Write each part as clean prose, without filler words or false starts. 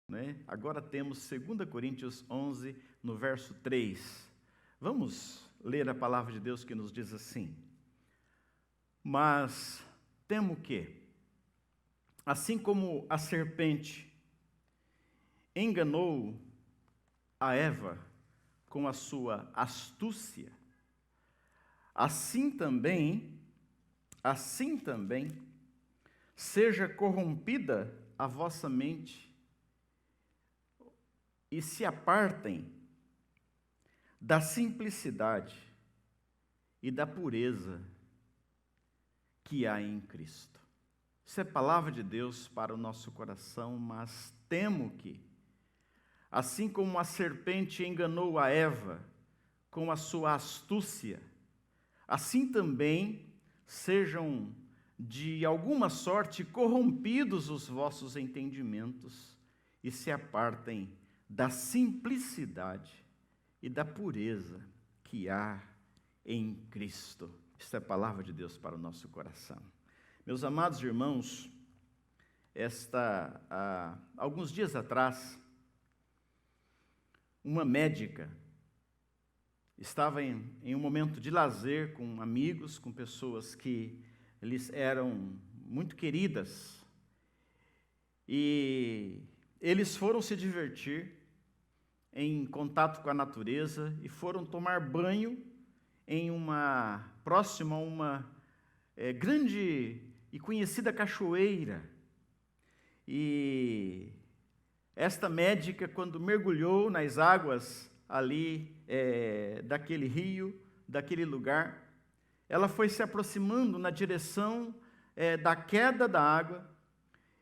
né? Agora temos 2 Coríntios 11, no verso 3. Vamos ler a palavra de Deus que nos diz assim: mas temo que, assim como a serpente enganou a Eva com a sua astúcia, assim também seja corrompida a vossa mente e se apartem da simplicidade e da pureza que há em Cristo. Isso é palavra de Deus para o nosso coração, mas temo que, assim como a serpente enganou a Eva com a sua astúcia, assim também sejam de alguma sorte corrompidos os vossos entendimentos e se apartem da simplicidade e da pureza que há em Cristo. Isso é a palavra de Deus para o nosso coração. Meus amados irmãos, alguns dias atrás, uma médica estava em um momento de lazer com amigos, com pessoas que eles eram muito queridas, e eles foram se divertir em contato com a natureza e foram tomar banho próximo a uma grande e conhecida cachoeira. E esta médica, quando mergulhou nas águas ali daquele rio, daquele lugar, ela foi se aproximando na direção da queda da água,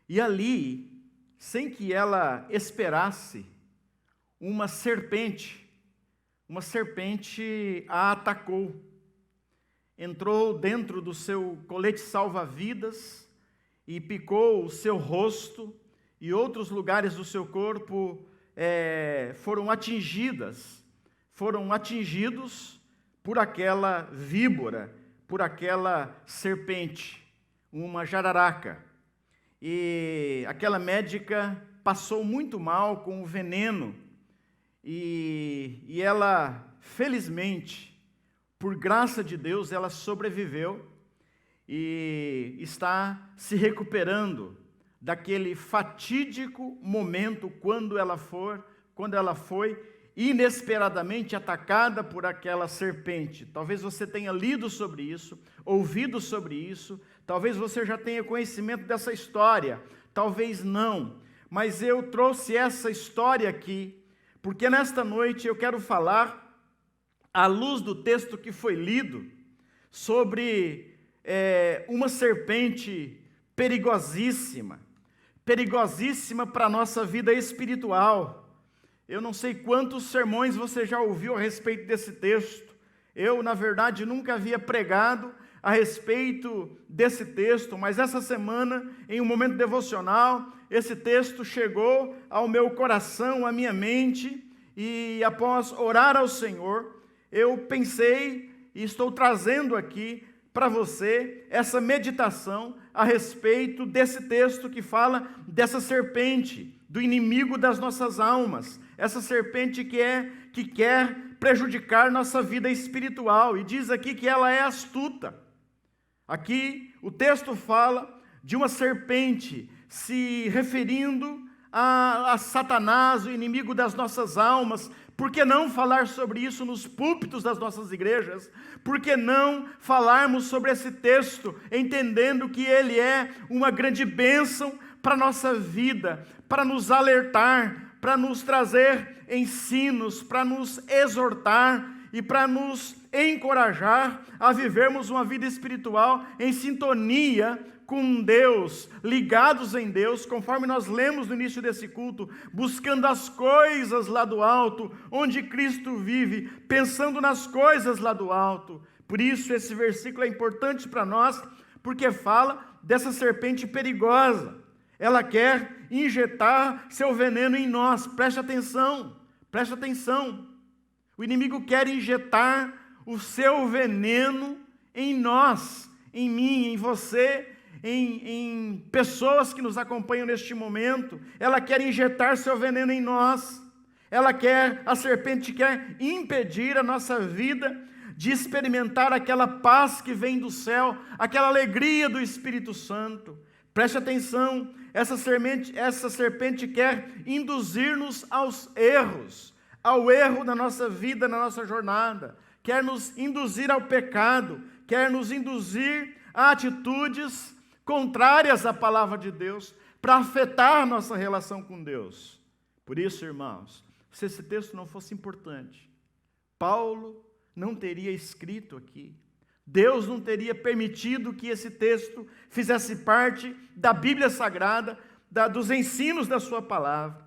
e ali, sem que ela esperasse, uma serpente a atacou. Entrou dentro do seu colete salva-vidas e picou o seu rosto, e outros lugares do seu corpo foram atingidos por aquela víbora, por aquela serpente, uma jararaca. E aquela médica passou muito mal com o veneno, e ela, felizmente, por graça de Deus, ela sobreviveu e está se recuperando daquele fatídico momento quando ela foi inesperadamente atacada por aquela serpente. Talvez você tenha lido sobre isso, ouvido sobre isso, talvez você já tenha conhecimento dessa história, talvez não, mas eu trouxe essa história aqui, porque nesta noite eu quero falar, à luz do texto que foi lido, sobre uma serpente perigosíssima para a nossa vida espiritual. Eu não sei quantos sermões você já ouviu a respeito desse texto. Eu, na verdade, nunca havia pregado a respeito desse texto, mas essa semana, em um momento devocional, esse texto chegou ao meu coração, à minha mente, e após orar ao Senhor, eu pensei e estou trazendo aqui para você essa meditação a respeito desse texto que fala dessa serpente, do inimigo das nossas almas, essa serpente que quer prejudicar nossa vida espiritual, e diz aqui que ela é astuta. Aqui o texto fala de uma serpente se referindo a Satanás, o inimigo das nossas almas. Por que não falar sobre isso nos púlpitos das nossas igrejas? Por que não falarmos sobre esse texto, entendendo que ele é uma grande bênção para a nossa vida, para nos alertar, para nos trazer ensinos, para nos exortar e para nos encorajar a vivermos uma vida espiritual em sintonia com Deus, ligados em Deus, conforme nós lemos no início desse culto, buscando as coisas lá do alto, onde Cristo vive, pensando nas coisas lá do alto. Por isso esse versículo é importante para nós, porque fala dessa serpente perigosa. Ela quer injetar seu veneno em nós. Preste atenção. O inimigo quer injetar o seu veneno em nós, em mim, em você. em pessoas que nos acompanham neste momento. Ela quer injetar seu veneno em nós. A serpente quer impedir a nossa vida de experimentar aquela paz que vem do céu, aquela alegria do Espírito Santo. Preste atenção, essa serpente quer induzir-nos aos erros, ao erro na nossa vida, na nossa jornada, quer nos induzir ao pecado, quer nos induzir a atitudes contrárias à palavra de Deus, para afetar nossa relação com Deus. Por isso, irmãos, se esse texto não fosse importante, Paulo não teria escrito aqui. Deus não teria permitido que esse texto fizesse parte da Bíblia Sagrada, dos ensinos da sua palavra.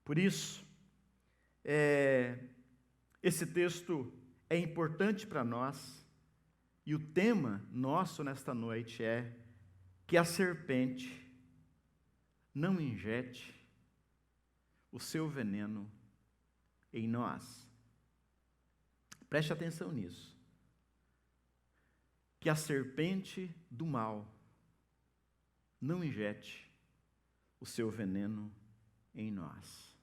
Por isso, esse texto é importante para nós, e o tema nosso nesta noite é que a serpente não injete o seu veneno em nós. Preste atenção nisso. Que a serpente do mal não injete o seu veneno em nós.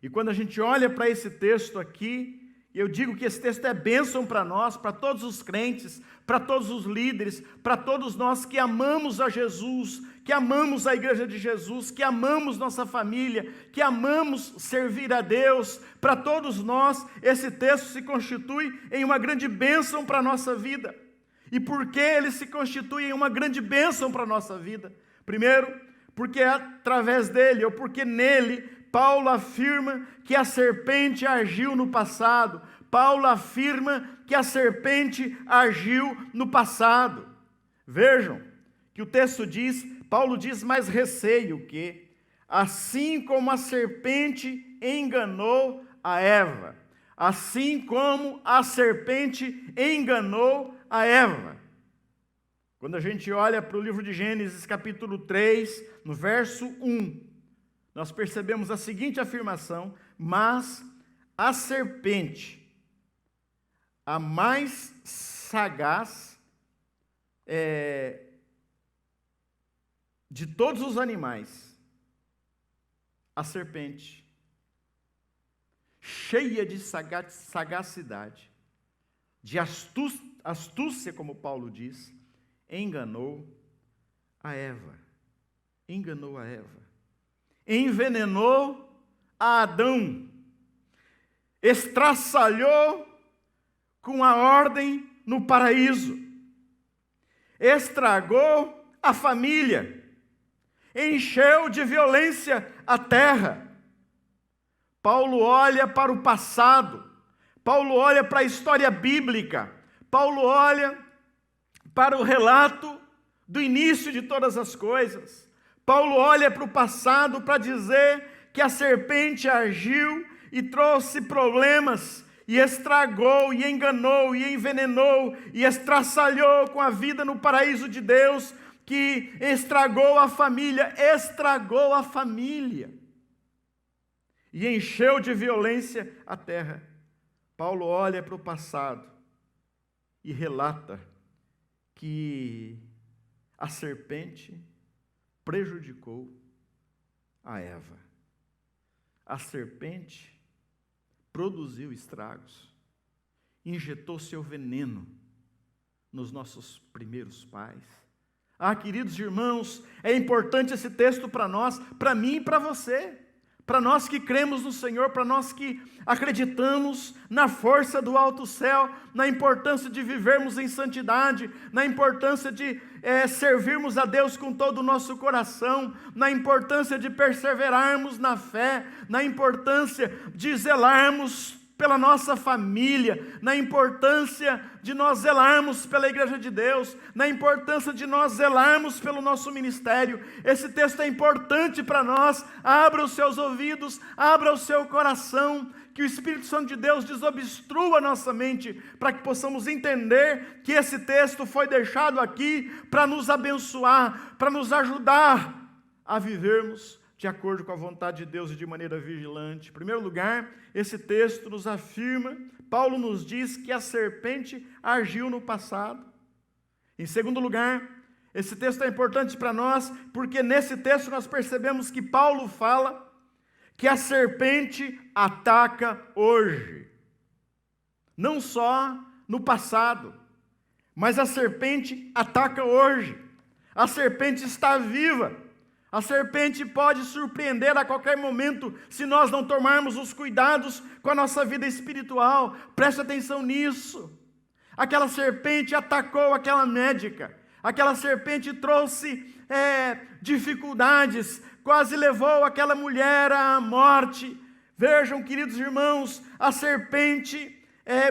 E quando a gente olha para esse texto aqui, eu digo que esse texto é bênção para nós, para todos os crentes, para todos os líderes, para todos nós que amamos a Jesus, que amamos a igreja de Jesus, que amamos nossa família, que amamos servir a Deus. Para todos nós, esse texto se constitui em uma grande bênção para a nossa vida. E por que ele se constitui em uma grande bênção para a nossa vida? Primeiro, porque é através dele, ou porque nele, Paulo afirma que a serpente agiu no passado. Paulo afirma que a serpente agiu no passado. Vejam que o texto diz, Paulo diz, mais receio que, assim como a serpente enganou a Eva, assim como a serpente enganou a Eva. Quando a gente olha para o livro de Gênesis, capítulo 3, no verso 1, nós percebemos a seguinte afirmação: mas a serpente, a mais sagaz de todos os animais, a serpente, cheia de sagacidade, de astúcia, como Paulo diz, enganou a Eva, envenenou a Adão, estraçalhou com a ordem no paraíso, estragou a família, encheu de violência a terra. Paulo olha para o passado, Paulo olha para a história bíblica, Paulo olha para o relato do início de todas as coisas. Paulo olha para o passado para dizer que a serpente agiu e trouxe problemas, e estragou, e enganou, e envenenou, e estraçalhou com a vida no paraíso de Deus, que estragou a família, e encheu de violência a terra. Paulo olha para o passado e relata que a serpente prejudicou a Eva. A serpente produziu estragos, injetou seu veneno nos nossos primeiros pais. Queridos irmãos, é importante esse texto para nós, para mim e para você, para nós que cremos no Senhor, para nós que acreditamos na força do alto céu, na importância de vivermos em santidade, na importância de servirmos a Deus com todo o nosso coração, na importância de perseverarmos na fé, na importância de zelarmos pela nossa família, na importância de nós zelarmos pela igreja de Deus, na importância de nós zelarmos pelo nosso ministério. Esse texto é importante para nós. Abra os seus ouvidos, abra o seu coração, que o Espírito Santo de Deus desobstrua a nossa mente, para que possamos entender que esse texto foi deixado aqui para nos abençoar, para nos ajudar a vivermos de acordo com a vontade de Deus e de maneira vigilante. Em primeiro lugar, esse texto nos afirma, Paulo nos diz que a serpente agiu no passado. Em segundo lugar, Esse texto é importante para nós, porque nesse texto nós percebemos que Paulo fala que a serpente ataca hoje. Não só no passado, mas a serpente ataca hoje. A serpente está viva. A serpente pode surpreender a qualquer momento se nós não tomarmos os cuidados com a nossa vida espiritual. Preste atenção nisso. Aquela serpente atacou aquela médica. Aquela serpente trouxe dificuldades, quase levou aquela mulher à morte. Vejam, queridos irmãos, a serpente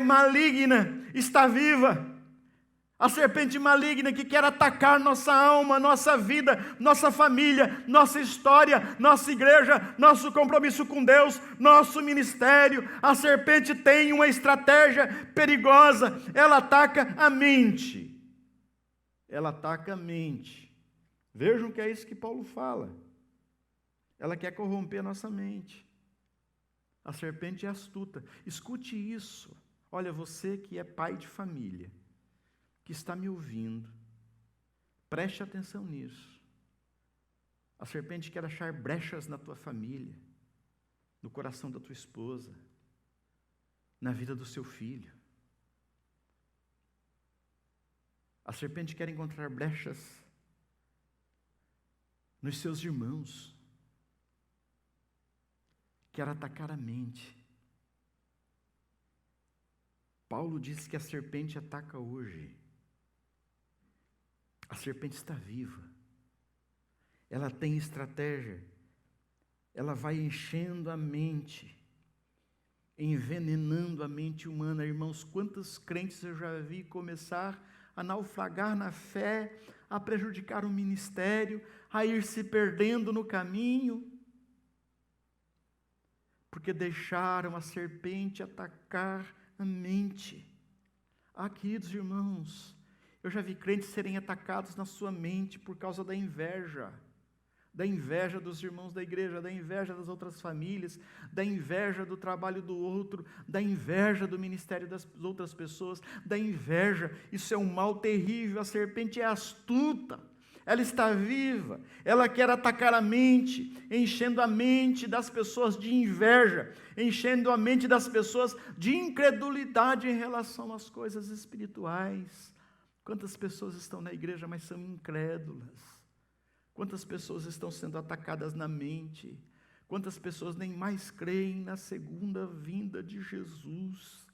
maligna está viva. A serpente maligna que quer atacar nossa alma, nossa vida, nossa família, nossa história, nossa igreja, nosso compromisso com Deus, nosso ministério. A serpente tem uma estratégia perigosa. Ela ataca a mente. Ela ataca a mente. Vejam que é isso que Paulo fala. Ela quer corromper a nossa mente. A serpente é astuta. Escute isso. Olha, você que é pai de família, que está me ouvindo, preste atenção nisso. A serpente quer achar brechas na tua família, no coração da tua esposa, na vida do seu filho. A serpente quer encontrar brechas nos seus irmãos, quer atacar a mente. Paulo diz que a serpente ataca hoje. A serpente está viva. Ela tem estratégia. Ela vai enchendo a mente, envenenando a mente humana. Irmãos, quantos crentes eu já vi começar a naufragar na fé, a prejudicar o ministério, a ir se perdendo no caminho, porque deixaram a serpente atacar a mente. Queridos irmãos, eu já vi crentes serem atacados na sua mente por causa da inveja dos irmãos da igreja, da inveja das outras famílias, da inveja do trabalho do outro, da inveja do ministério das outras pessoas, da inveja. Isso é um mal terrível. A serpente é astuta, ela está viva, ela quer atacar a mente, enchendo a mente das pessoas de inveja, enchendo a mente das pessoas de incredulidade em relação às coisas espirituais. Quantas pessoas estão na igreja, mas são incrédulas? Quantas pessoas estão sendo atacadas na mente? Quantas pessoas nem mais creem na segunda vinda de Jesus?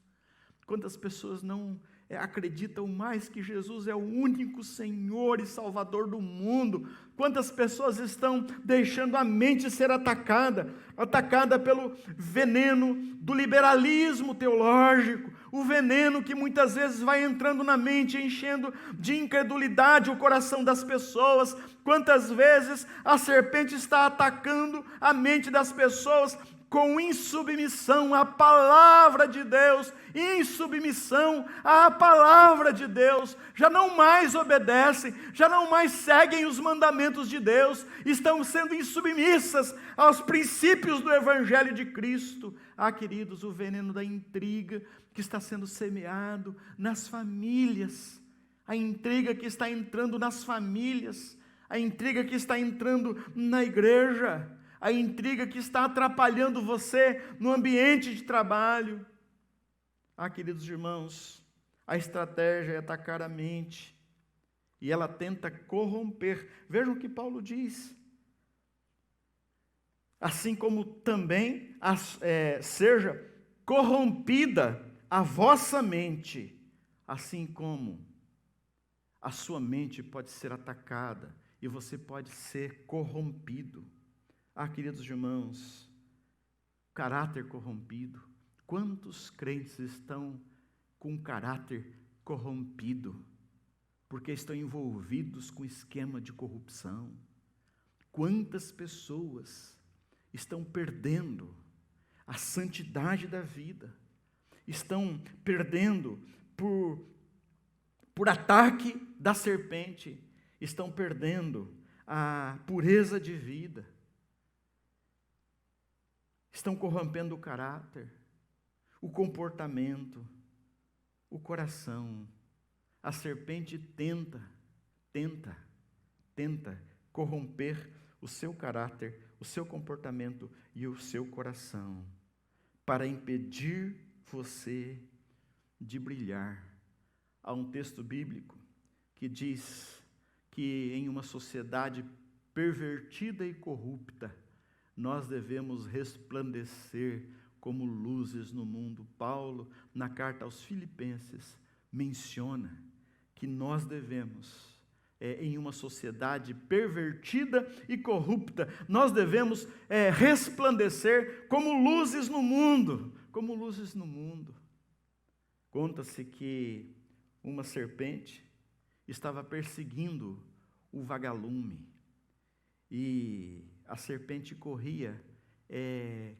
Quantas pessoas não acreditam mais que Jesus é o único Senhor e Salvador do mundo? Quantas pessoas estão deixando a mente ser atacada pelo veneno do liberalismo teológico, o veneno que muitas vezes vai entrando na mente, enchendo de incredulidade o coração das pessoas. Quantas vezes a serpente está atacando a mente das pessoas com insubmissão à palavra de Deus, insubmissão à palavra de Deus, já não mais obedecem, já não mais seguem os mandamentos de Deus, estão sendo insubmissas aos princípios do Evangelho de Cristo. Queridos, o veneno da intriga que está sendo semeado nas famílias, a intriga que está entrando nas famílias, a intriga que está entrando na igreja, a intriga que está atrapalhando você no ambiente de trabalho. Queridos irmãos, a estratégia é atacar a mente, e ela tenta corromper. Vejam o que Paulo diz. Assim como também seja corrompida a vossa mente, assim como a sua mente pode ser atacada, e você pode ser corrompido. Queridos irmãos, caráter corrompido. Quantos crentes estão com caráter corrompido, porque estão envolvidos com esquema de corrupção? Quantas pessoas estão perdendo a santidade da vida, estão perdendo por ataque da serpente, estão perdendo a pureza de vida, estão corrompendo o caráter, o comportamento, o coração. A serpente tenta tenta corromper o seu caráter, o seu comportamento e o seu coração, para impedir você de brilhar. Há um texto bíblico que diz que em uma sociedade pervertida e corrupta, nós devemos resplandecer como luzes no mundo. Paulo, na carta aos Filipenses, menciona que nós devemos, em uma sociedade pervertida e corrupta, nós devemos resplandecer como luzes no mundo, como luzes no mundo. Conta-se que uma serpente estava perseguindo o vagalume, e a serpente corria,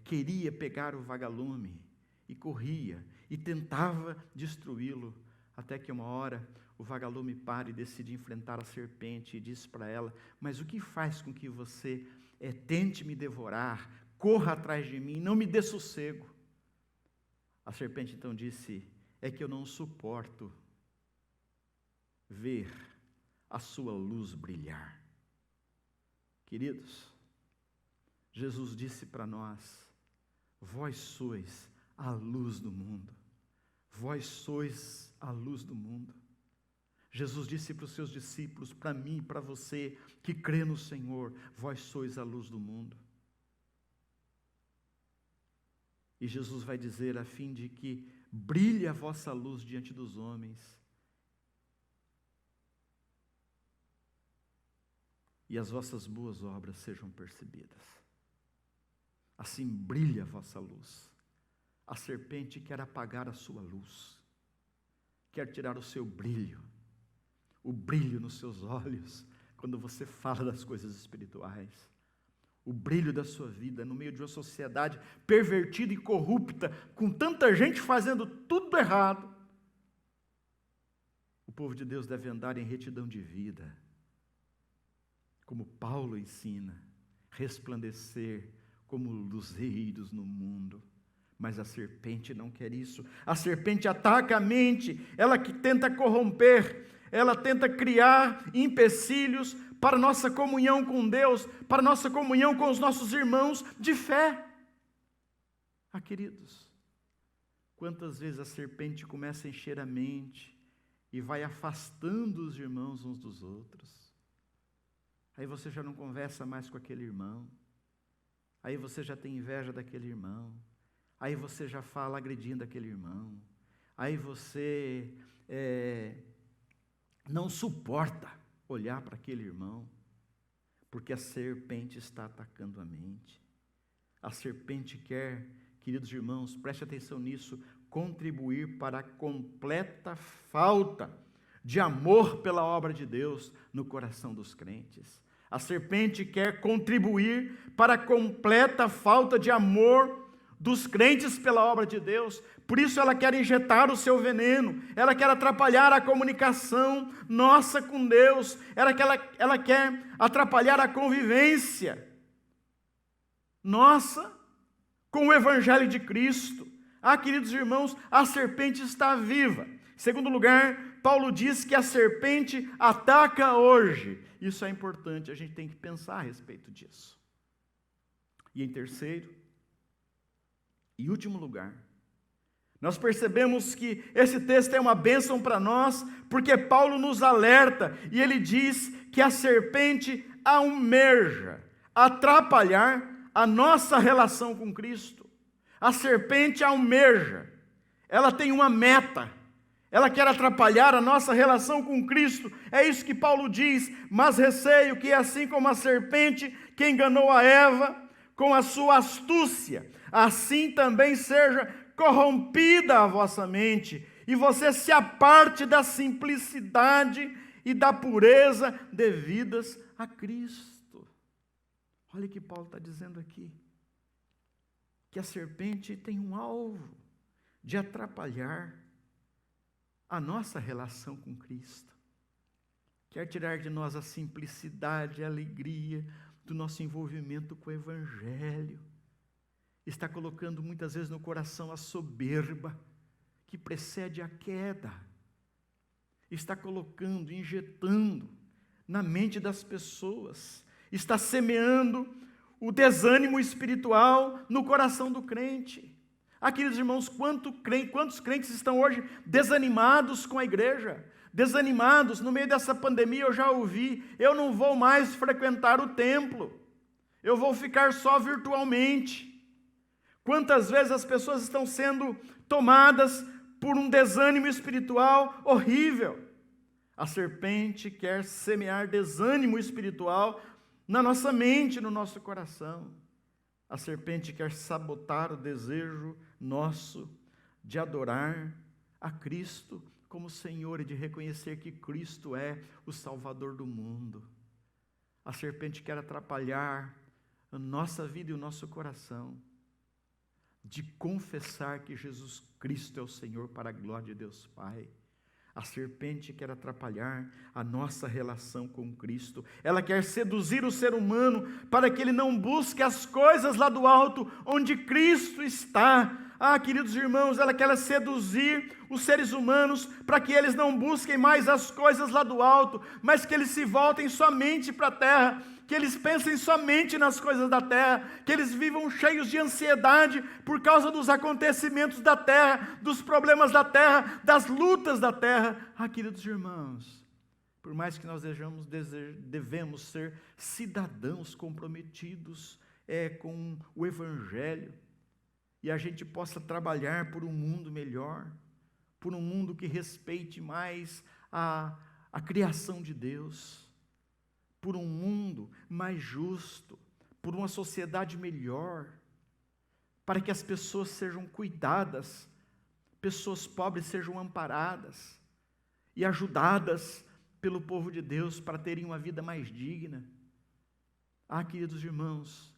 queria pegar o vagalume, e corria, e tentava destruí-lo, até que uma hora o vagalume para e decide enfrentar a serpente, e diz para ela: mas o que faz com que você tente me devorar, corra atrás de mim, não me dê sossego? A serpente então disse: é que eu não suporto ver a sua luz brilhar. Queridos, Jesus disse para nós: vós sois a luz do mundo. Vós sois a luz do mundo. Jesus disse para os seus discípulos, para mim e para você, que crê no Senhor: vós sois a luz do mundo. E Jesus vai dizer, a fim de que brilhe a vossa luz diante dos homens, e as vossas boas obras sejam percebidas. Assim brilha a vossa luz. A serpente quer apagar a sua luz, quer tirar o seu brilho, o brilho nos seus olhos, quando você fala das coisas espirituais, o brilho da sua vida, no meio de uma sociedade pervertida e corrupta, com tanta gente fazendo tudo errado. O povo de Deus deve andar em retidão de vida, como Paulo ensina, resplandecer como luzeiros no mundo. Mas a serpente não quer isso. A serpente ataca a mente, ela que tenta corromper, ela tenta criar empecilhos para nossa comunhão com Deus, para nossa comunhão com os nossos irmãos de fé. Queridos, quantas vezes a serpente começa a encher a mente e vai afastando os irmãos uns dos outros. Aí você já não conversa mais com aquele irmão, aí você já tem inveja daquele irmão, aí você já fala agredindo aquele irmão, aí você não suporta olhar para aquele irmão, porque a serpente está atacando a mente. A serpente quer, queridos irmãos, preste atenção nisso, contribuir para a completa falta de amor pela obra de Deus no coração dos crentes. A serpente quer contribuir para a completa falta de amor dos crentes pela obra de Deus. Por isso ela quer injetar o seu veneno, ela quer atrapalhar a comunicação nossa com Deus, ela quer atrapalhar a convivência nossa com o Evangelho de Cristo. Queridos irmãos, a serpente está viva. Em segundo lugar, Paulo diz que a serpente ataca hoje. Isso é importante, a gente tem que pensar a respeito disso. E em terceiro e último lugar, nós percebemos que esse texto é uma bênção para nós, porque Paulo nos alerta, e ele diz que a serpente almeja atrapalhar a nossa relação com Cristo. A serpente almeja, ela tem uma meta, ela quer atrapalhar a nossa relação com Cristo. É isso que Paulo diz: mas receio que assim como a serpente que enganou a Eva com a sua astúcia, assim também seja corrompida a vossa mente, e você se aparte da simplicidade e da pureza devidas a Cristo. Olha o que Paulo está dizendo aqui, que a serpente tem um alvo de atrapalhar a nossa relação com Cristo. Quer tirar de nós a simplicidade, a alegria do nosso envolvimento com o Evangelho. Está colocando muitas vezes no coração a soberba que precede a queda. Está colocando, injetando na mente das pessoas, está semeando o desânimo espiritual no coração do crente. Queridos irmãos, quantos crentes estão hoje desanimados com a igreja? Desanimados, no meio dessa pandemia eu já ouvi, eu não vou mais frequentar o templo, eu vou ficar só virtualmente. Quantas vezes as pessoas estão sendo tomadas por um desânimo espiritual horrível. A serpente quer semear desânimo espiritual na nossa mente, no nosso coração. A serpente quer sabotar o desejo nosso de adorar a Cristo como Senhor e de reconhecer que Cristo é o Salvador do mundo. A serpente quer atrapalhar a nossa vida e o nosso coração de confessar que Jesus Cristo é o Senhor para a glória de Deus Pai. A serpente quer atrapalhar a nossa relação com Cristo. Ela quer seduzir o ser humano para que ele não busque as coisas lá do alto, onde Cristo está. Queridos irmãos, ela quer seduzir os seres humanos para que eles não busquem mais as coisas lá do alto, mas que eles se voltem somente para a terra, que eles pensem somente nas coisas da terra, que eles vivam cheios de ansiedade por causa dos acontecimentos da terra, dos problemas da terra, das lutas da terra. Queridos irmãos, por mais que nós devemos ser cidadãos comprometidos com o Evangelho, e a gente possa trabalhar por um mundo melhor, por um mundo que respeite mais a criação de Deus, por um mundo mais justo, por uma sociedade melhor, para que as pessoas sejam cuidadas, pessoas pobres sejam amparadas e ajudadas pelo povo de Deus para terem uma vida mais digna. Queridos irmãos,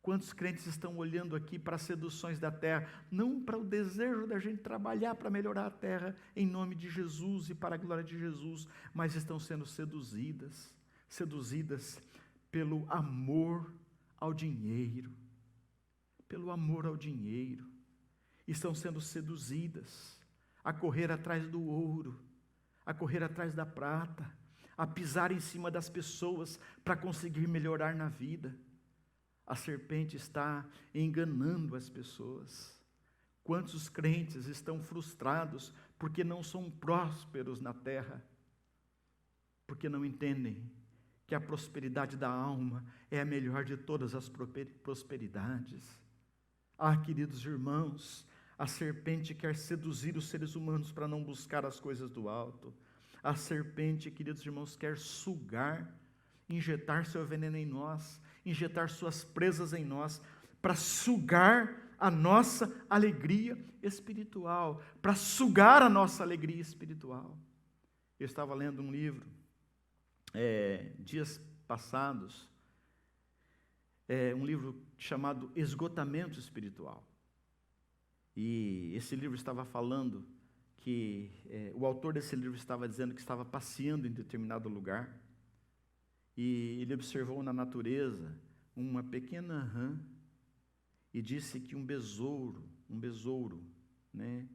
quantos crentes estão olhando aqui para as seduções da terra, não para o desejo da gente trabalhar para melhorar a terra, em nome de Jesus e para a glória de Jesus, mas estão sendo seduzidas pelo amor ao dinheiro, estão sendo seduzidas a correr atrás do ouro, a correr atrás da prata, a pisar em cima das pessoas para conseguir melhorar na vida. A serpente está enganando as pessoas. Quantos crentes estão frustrados porque não são prósperos na terra, porque não entendem que a prosperidade da alma é a melhor de todas as prosperidades. Queridos irmãos, a serpente quer seduzir os seres humanos para não buscar as coisas do alto. A serpente, queridos irmãos, quer sugar, injetar seu veneno em nós, injetar suas presas em nós, para sugar a nossa alegria espiritual, para sugar a nossa alegria espiritual. Eu estava lendo um livro, dias passados, um livro chamado Esgotamento Espiritual. E esse livro estava falando que, o autor desse livro estava dizendo que estava passeando em determinado lugar, e ele observou na natureza uma pequena rã, e disse que um besouro, né,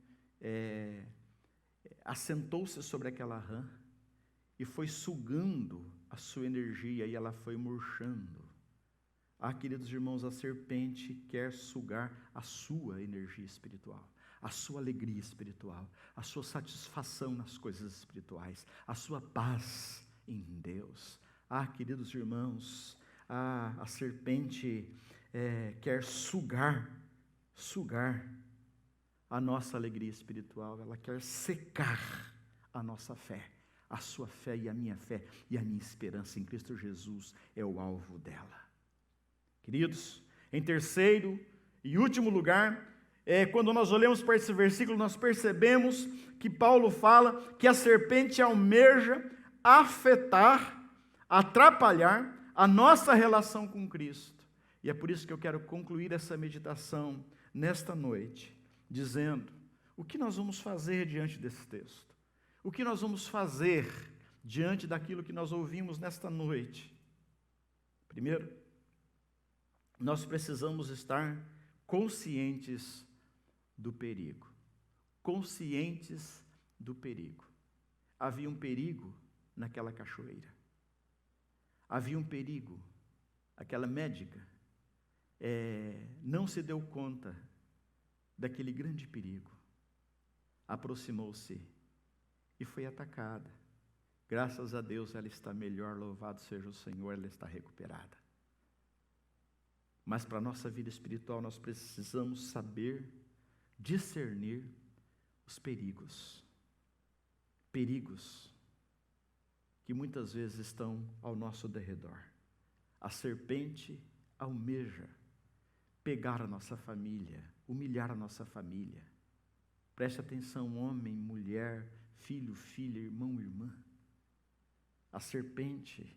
assentou-se sobre aquela rã, e foi sugando a sua energia, e ela foi murchando. Queridos irmãos, a serpente quer sugar a sua energia espiritual, a sua alegria espiritual, a sua satisfação nas coisas espirituais, a sua paz em Deus. Queridos irmãos, a serpente quer sugar a nossa alegria espiritual, ela quer secar a nossa fé, a sua fé e a minha esperança em Cristo Jesus é o alvo dela. Queridos, em terceiro e último lugar, quando nós olhamos para esse versículo, nós percebemos que Paulo fala que a serpente almeja afetar, atrapalhar a nossa relação com Cristo. E é por isso que eu quero concluir essa meditação nesta noite, dizendo: o que nós vamos fazer diante desse texto? O que nós vamos fazer diante daquilo que nós ouvimos nesta noite? Primeiro, nós precisamos estar conscientes do perigo. Conscientes do perigo. Havia um perigo naquela cachoeira. havia um perigo. Aquela médica não se deu conta daquele grande perigo. Aproximou-se e foi atacada. Graças a Deus ela está melhor, louvado seja o Senhor, ela está recuperada. Mas para a nossa vida espiritual nós precisamos saber discernir os perigos. Perigos que muitas vezes estão ao nosso derredor. A serpente almeja pegar a nossa família, humilhar a nossa família. Preste atenção, homem, mulher, filho, filha, irmão, irmã. A serpente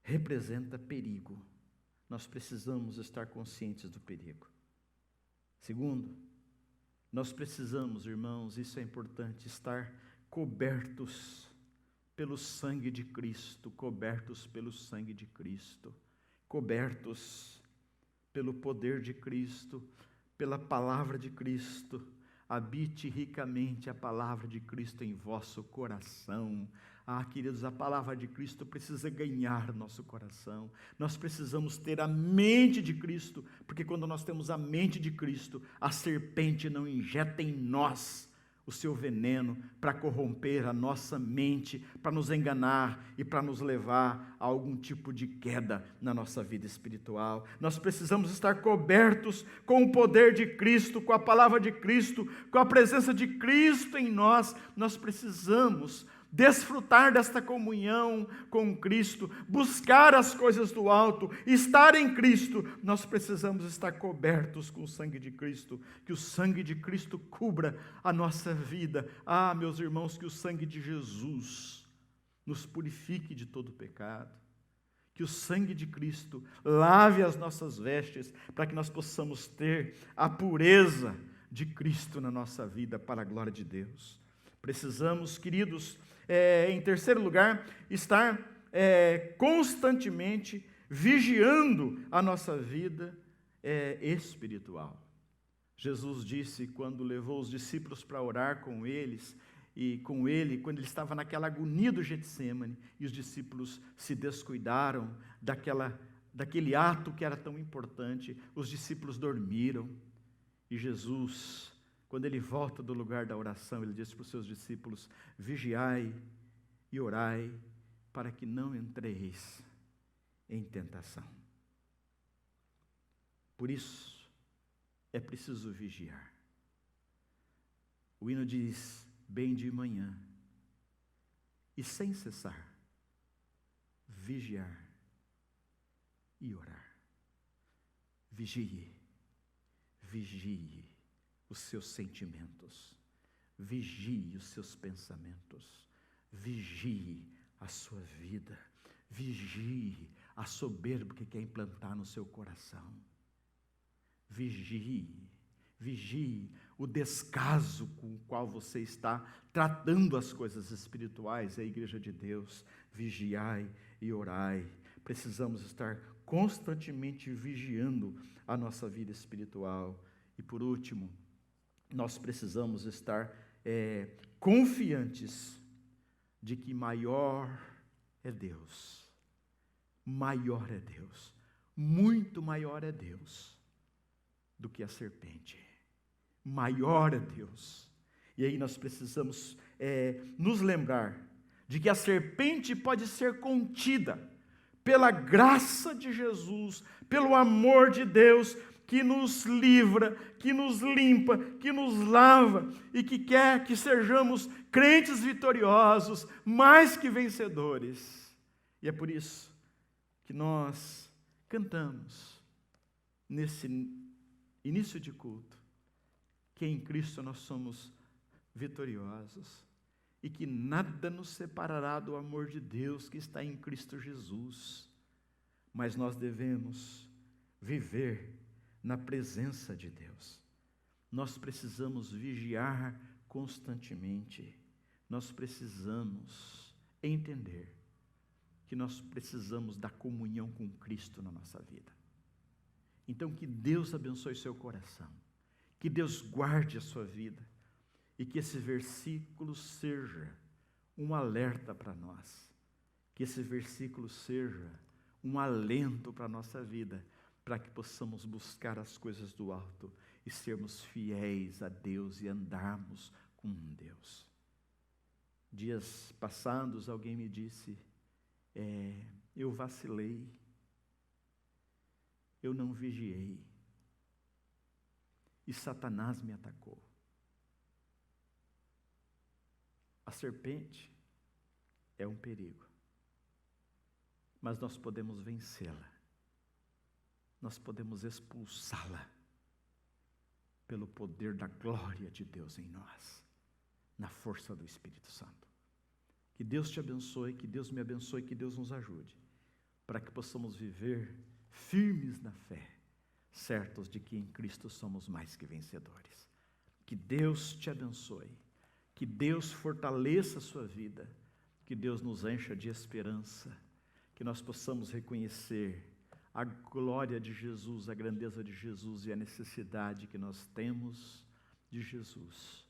representa perigo. Nós precisamos estar conscientes do perigo. Segundo, nós precisamos, irmãos, isso é importante, estar cobertos pelo sangue de Cristo, cobertos pelo sangue de Cristo, cobertos pelo poder de Cristo, pela palavra de Cristo. Habite ricamente a palavra de Cristo em vosso coração. Queridos, a palavra de Cristo precisa ganhar nosso coração. Nós precisamos ter a mente de Cristo, porque quando nós temos a mente de Cristo, a serpente não injeta em nós o seu veneno para corromper a nossa mente, para nos enganar e para nos levar a algum tipo de queda na nossa vida espiritual. Nós precisamos estar cobertos com o poder de Cristo, com a palavra de Cristo, com a presença de Cristo em nós. Nós precisamos desfrutar desta comunhão com Cristo, buscar as coisas do alto, estar em Cristo. Nós precisamos estar cobertos com o sangue de Cristo, que o sangue de Cristo cubra a nossa vida. Meus irmãos, que o sangue de Jesus nos purifique de todo pecado, que o sangue de Cristo lave as nossas vestes, para que nós possamos ter a pureza de Cristo na nossa vida, para a glória de Deus. Precisamos, queridos, em terceiro lugar, estar constantemente vigiando a nossa vida espiritual. Jesus disse, quando levou os discípulos para orar com eles, e com ele, quando ele estava naquela agonia do Getsêmani, e os discípulos se descuidaram daquele ato que era tão importante, os discípulos dormiram, e Jesus, quando ele volta do lugar da oração, ele disse para os seus discípulos: vigiai e orai, para que não entreis em tentação. Por isso, é preciso vigiar. O hino diz, bem de manhã, e sem cessar, vigiar e orar. Vigie, vigie os seus sentimentos, vigie os seus pensamentos, vigie a sua vida, vigie a soberba que quer implantar no seu coração, vigie o descaso com o qual você está tratando as coisas espirituais, a igreja de Deus. Vigiai e orai. Precisamos estar constantemente vigiando a nossa vida espiritual. E por último, nós precisamos estar confiantes de que maior é Deus, muito maior é Deus do que a serpente, maior é Deus. E aí nós precisamos nos lembrar de que a serpente pode ser contida pela graça de Jesus, pelo amor de Deus, que nos livra, que nos limpa, que nos lava e que quer que sejamos crentes vitoriosos, mais que vencedores. E é por isso que nós cantamos nesse início de culto que em Cristo nós somos vitoriosos e que nada nos separará do amor de Deus que está em Cristo Jesus. Mas nós devemos viver na presença de Deus. Nós precisamos vigiar constantemente. Nós precisamos entender que nós precisamos da comunhão com Cristo na nossa vida. Então, que Deus abençoe seu coração, que Deus guarde a sua vida e que esse versículo seja um alerta para nós, Que esse versículo seja um alento para a nossa vida, para que possamos buscar as coisas do alto e sermos fiéis a Deus e andarmos com Deus. Dias passados, alguém me disse, eu vacilei, eu não vigiei, e Satanás me atacou. A serpente é um perigo, mas nós podemos vencê-la, nós podemos expulsá-la, pelo poder da glória de Deus em nós, na força do Espírito Santo. Que Deus te abençoe, que Deus me abençoe, que Deus nos ajude, para que possamos viver firmes na fé, certos de que em Cristo somos mais que vencedores. Que Deus te abençoe, que Deus fortaleça a sua vida, que Deus nos encha de esperança, que nós possamos reconhecer a glória de Jesus, a grandeza de Jesus e a necessidade que nós temos de Jesus.